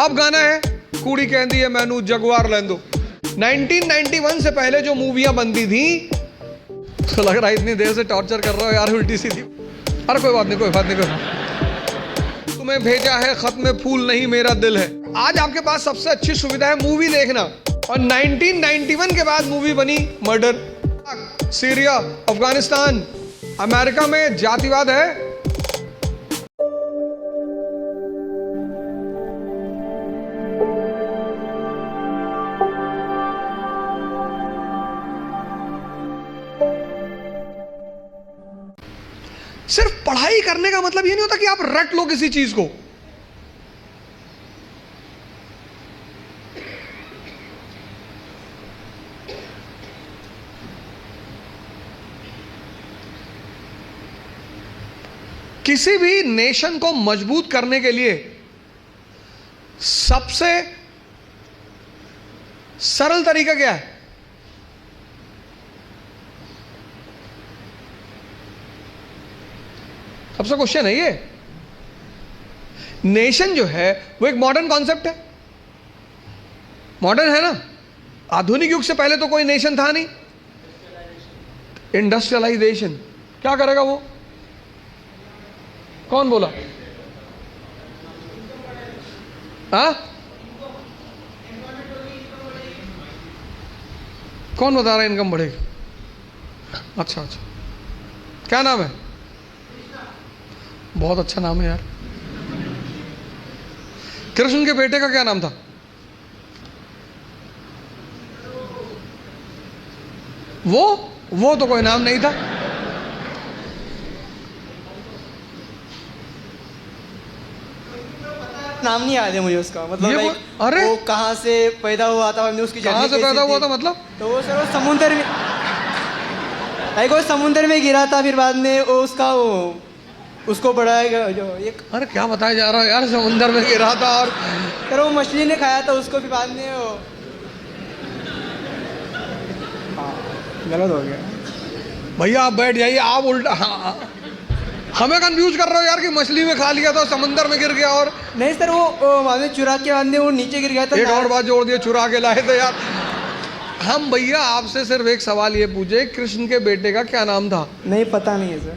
अब गाना है कुड़ी कहती है मैनू जगुआर लेंदो। 1991 से पहले जो मूवियां बनती थी तो लग रहा है इतनी देर से टॉर्चर कर रहा हो यार, उल्टी सीधी। अरे कोई बात नहीं, कोई बात नहीं। तुम्हें भेजा है खत में फूल नहीं मेरा दिल है। आज आपके पास सबसे अच्छी सुविधा है मूवी देखना, और 1991 के बाद मूवी बनी मर्डर। सीरिया, अफगानिस्तान, अमेरिका में जातिवाद है। सिर्फ पढ़ाई करने का मतलब ये नहीं होता कि आप रट लो किसी चीज को। किसी भी नेशन को मजबूत करने के लिए सबसे सरल तरीका क्या है? सबसे क्वेश्चन है ये। नेशन जो है वो एक मॉडर्न कॉन्सेप्ट है, मॉडर्न है ना। आधुनिक युग से पहले तो कोई नेशन था नहीं। इंडस्ट्रियलाइजेशन क्या करेगा वो? कौन बोला? हाँ, कौन बता रहा है इनकम बढ़ेगी? अच्छा अच्छा, क्या नाम है? बहुत अच्छा नाम है यार। कृष्ण के बेटे का क्या नाम था? वो तो कोई नाम नहीं था। नाम नहीं याद है मुझे उसका, मतलब अरे वो कहाँ से पैदा हुआ था, हमने उसकी कहाँ से पैदा हुआ था मतलब? तो वो सर वो समुंदर में, वो समुंदर में गिरा था, फिर बाद में वो उसको बढ़ाएगा जो एक। अरे क्या बताया जा रहा है यार, समुंदर में गिरा था और सर वो मछली ने खाया था उसको, फिर बाद में वो गलत हो गया। भैया आप बैठ जाइए, आप उल्टा हमें कंफ्यूज कर रहे हो यार कि मछली में खा लिया था, समंदर में गिर गया। और नहीं सर वो बाद में चुरा के बाद में वो नीचे गिर गया था। एक और बात जोड़ दिया, चुरा के लाए थे यार हम। भैया आपसे सिर्फ एक सवाल ये पूछे, कृष्ण के बेटे का क्या नाम था? नहीं पता नहीं है सर।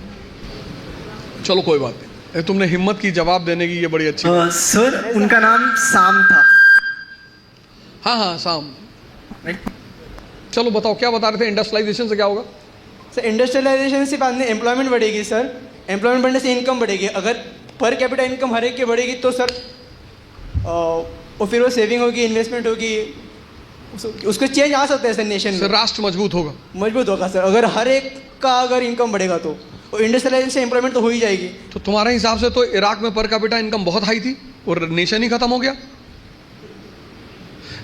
चलो कोई बात नहीं, तुमने हिम्मत की जवाब देने की, ये बड़ी अच्छी सर उनका नाम साम था। हाँ साम। चलो बताओ क्या बता रहे थे, इंडस्ट्रियलाइजेशन से क्या होगा? सर इंडस्ट्रियलाइजेशन से बाद में एम्प्लॉयमेंट बढ़ेगी सर, एम्प्लॉयमेंट बढ़ने से इनकम बढ़ेगी। अगर पर कैपिटा इनकम हर एक की बढ़ेगी तो सर फिर वो सेविंग होगी, इन्वेस्टमेंट होगी, उसको चेंज आ सकता है सर नेशन में। राष्ट्र मजबूत होगा सर। अगर हर एक का अगर इनकम बढ़ेगा तो इंडस्ट्रियलाइजेशन से एम्प्लॉयमेंट तो हो ही जाएगी। तो तुम्हारे हिसाब से तो इराक में पर कैपिटा इनकम बहुत हाई थी और नेशन ही खत्म हो गया।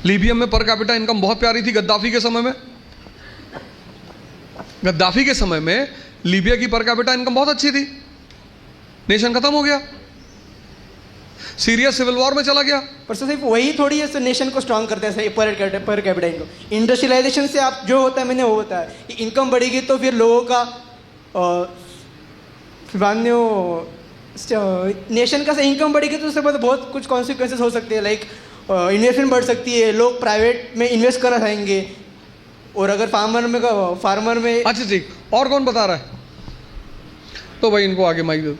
लीबिया में पर कैपिटा इनकम बहुत प्यारी थी गद्दाफी के समय में। गद्दाफी के समय में लीबिया की पर कैपिटा इनकम बहुत अच्छी थी, नेशन खत्म हो गया। सीरिया सिविल वॉर में चला गया। पर सर सिर्फ वही थोड़ी है सर नेशन को स्ट्रांग करते हैं sir, per capita income. Industrialisation से आप जो होता है, मैंने वो बताया, इनकम बढ़ेगी तो फिर लोगों का बाद में वो नेशन का से इनकम बढ़ेगी तो उससे बहुत कुछ कॉन्सिक्वेंसेस हो सकते हैं। लाइक इन्वेस्टमेंट बढ़ सकती है, लोग प्राइवेट में इन्वेस्ट करना चाहेंगे। और अगर फार्मर में अच्छा ठीक, और कौन बता रहा है? तो भाई इनको आगे माइक दो।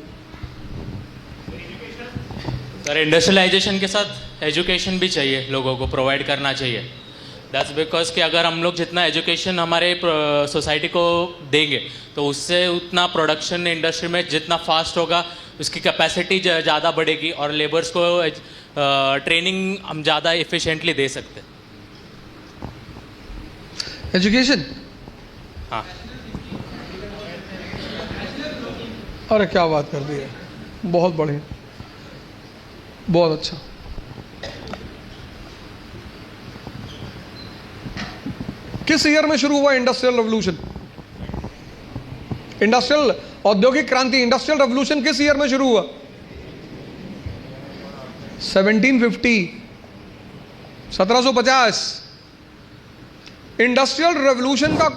सर इंडस्ट्रियलाइजेशन के साथ एजुकेशन भी चाहिए, लोगों को प्रोवाइड करना चाहिए। दैट्स बिकॉज कि अगर हम लोग जितना एजुकेशन हमारे सोसाइटी को देंगे तो उससे उतना प्रोडक्शन इंडस्ट्री में जितना फास्ट होगा उसकी कैपेसिटी ज़्यादा बढ़ेगी और लेबर्स को ट्रेनिंग हम ज़्यादा एफिशिएंटली दे सकते हैं। एजुकेशन, हाँ। अरे क्या बात कर दी है, बहुत बढ़िया, बहुत अच्छा। किस ईयर में शुरू हुआ इंडस्ट्रियल रेवोल्यूशन? इंडस्ट्रियल औद्योगिक क्रांति, इंडस्ट्रियल रेवोल्यूशन किस ईयर में शुरू हुआ? 1750, 1750। इंडस्ट्रियल रेवोल्यूशन का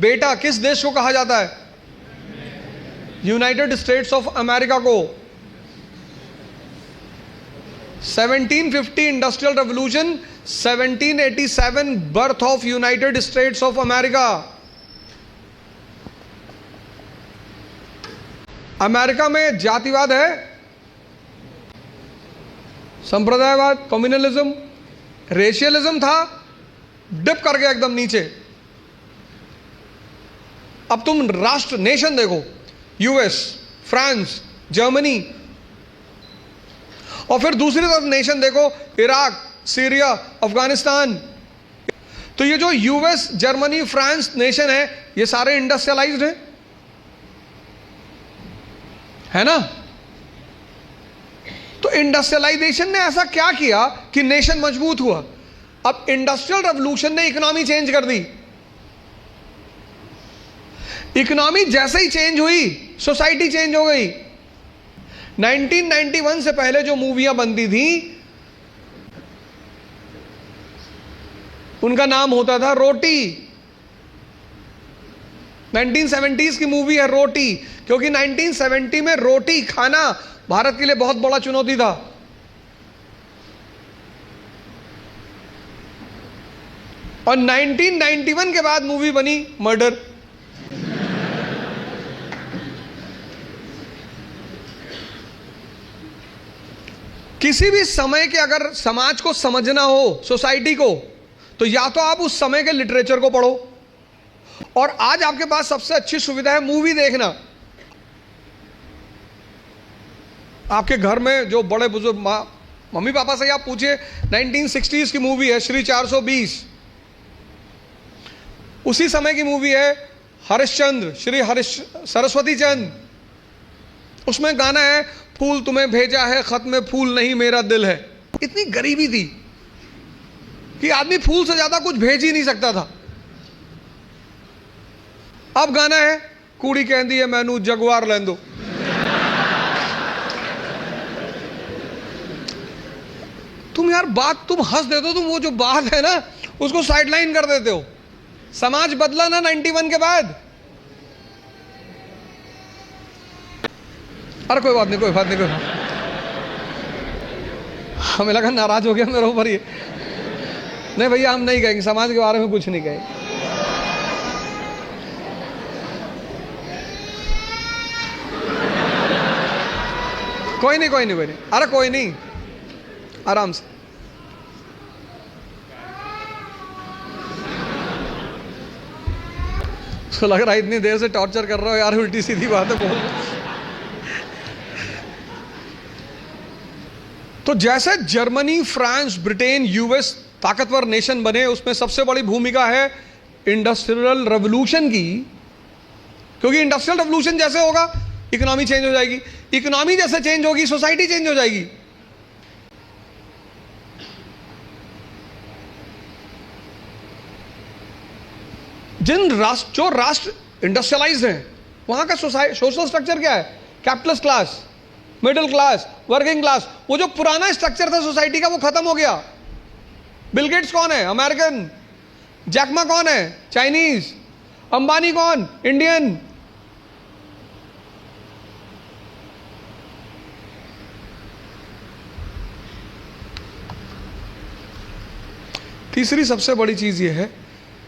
बेटा किस देश को कहा जाता है? यूनाइटेड स्टेट्स ऑफ अमेरिका को। 1750 industrial revolution, 1787 birth of United states of America. America में जातिवाद है, संप्रदायवाद, कम्युनलिज्म, रेशियलिज्म था, डिप कर गया एकदम नीचे। अब तुम राष्ट्र नेशन देखो, यूएस, फ्रांस, जर्मनी, और फिर दूसरी तरफ नेशन देखो, इराक, सीरिया, अफगानिस्तान। तो ये जो यूएस, जर्मनी, फ्रांस नेशन है, ये सारे इंडस्ट्रियलाइज्ड हैं, है ना? तो इंडस्ट्रियलाइजेशन ने ऐसा क्या किया कि नेशन मजबूत हुआ? अब इंडस्ट्रियल रेवोल्यूशन ने इकोनॉमी चेंज कर दी। इकोनॉमी जैसे ही चेंज हुई, सोसाइटी चेंज हो गई। 1991 से पहले जो मूवियां बनती थी, उनका नाम होता था रोटी। 1970s की मूवी है रोटी, क्योंकि 1970 में रोटी खाना भारत के लिए बहुत बड़ा चुनौती था। और 1991 के बाद मूवी बनी मर्डर। किसी भी समय के अगर समाज को समझना हो, सोसाइटी को, तो या तो आप उस समय के लिटरेचर को पढ़ो, और आज आपके पास सबसे अच्छी सुविधा है मूवी देखना। आपके घर में जो बड़े बुजुर्ग मम्मी पापा से आप पूछिए, 1960s की मूवी है श्री 420, उसी समय की मूवी है हरिश्चंद्र, श्री सरस्वती चंद्र। उसमें गाना है, फूल तुम्हें भेजा है खत में फूल नहीं मेरा दिल है। इतनी गरीबी थी कि आदमी फूल से ज्यादा कुछ भेज ही नहीं सकता था। अब गाना है, कुड़ी कहती है मैनू जगवार लें दो। तुम यार बात, तुम हंस देते हो, तुम वो जो बात है ना उसको साइडलाइन कर देते हो। समाज बदला ना 91 के बाद। अरे कोई बात नहीं, कोई बात नहीं, कोई बात। हमें लगा नाराज हो गया मेरे ऊपर ये। नहीं भैया, हम नहीं कहेंगे, समाज के बारे में कुछ नहीं कहेंगे। कोई नहीं, कोई नहीं, कोई नहीं, अरे कोई नहीं, आराम से। उसको लग रहा है इतनी देर से टॉर्चर कर रहा हो यार, उल्टी सीधी बात है बोल। तो जैसे जर्मनी, फ्रांस, ब्रिटेन, यूएस ताकतवर नेशन बने, उसमें सबसे बड़ी भूमिका है इंडस्ट्रियल रेवोल्यूशन की। क्योंकि इंडस्ट्रियल रेवोल्यूशन जैसे होगा, इकोनॉमी चेंज हो जाएगी, इकोनॉमी जैसे चेंज होगी, सोसाइटी चेंज हो जाएगी। जो राष्ट्र इंडस्ट्रियलाइज्ड हैं, वहां का सोशल स्ट्रक्चर क्या है? Capitalist class, middle class, working class. वो जो पुराना स्ट्रक्चर था सोसाइटी का, वो खत्म हो गया। बिल गेट्स कौन है? अमेरिकन। जैकमा कौन है? चाइनीज। अंबानी कौन? इंडियन। तीसरी सबसे बड़ी चीज यह है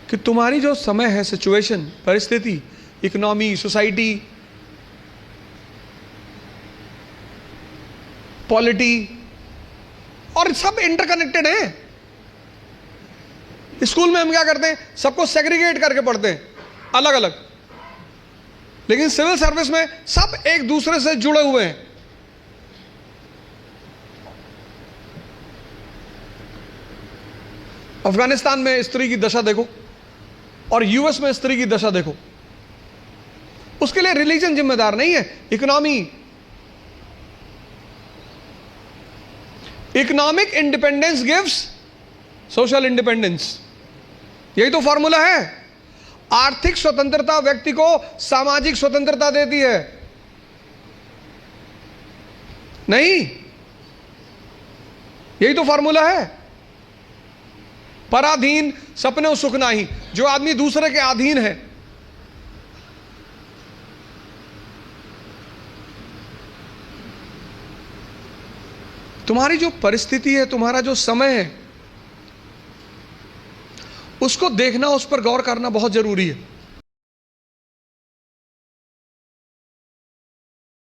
कि तुम्हारी जो समय है, सिचुएशन, परिस्थिति, इकोनॉमी, सोसाइटी, पॉलिटी, और सब इंटरकनेक्टेड है। स्कूल में हम क्या करते हैं? सबको सेग्रीगेट करके पढ़ते हैं, अलग अलग। लेकिन सिविल सर्विस में सब एक दूसरे से जुड़े हुए हैं। अफगानिस्तान में स्त्री की दशा देखो, और यूएस में स्त्री की दशा देखो। उसके लिए रिलीजन जिम्मेदार नहीं है, economy. Economic independence gives social independence, यही तो फॉर्मूला है। आर्थिक स्वतंत्रता व्यक्ति को सामाजिक स्वतंत्रता देती है। नहीं, यही तो फॉर्मूला है। पराधीन सपने सुख नाही। जो आदमी दूसरे के अधीन है, तुम्हारी जो परिस्थिति है, तुम्हारा जो समय है, उसको देखना, उस पर गौर करना बहुत जरूरी है।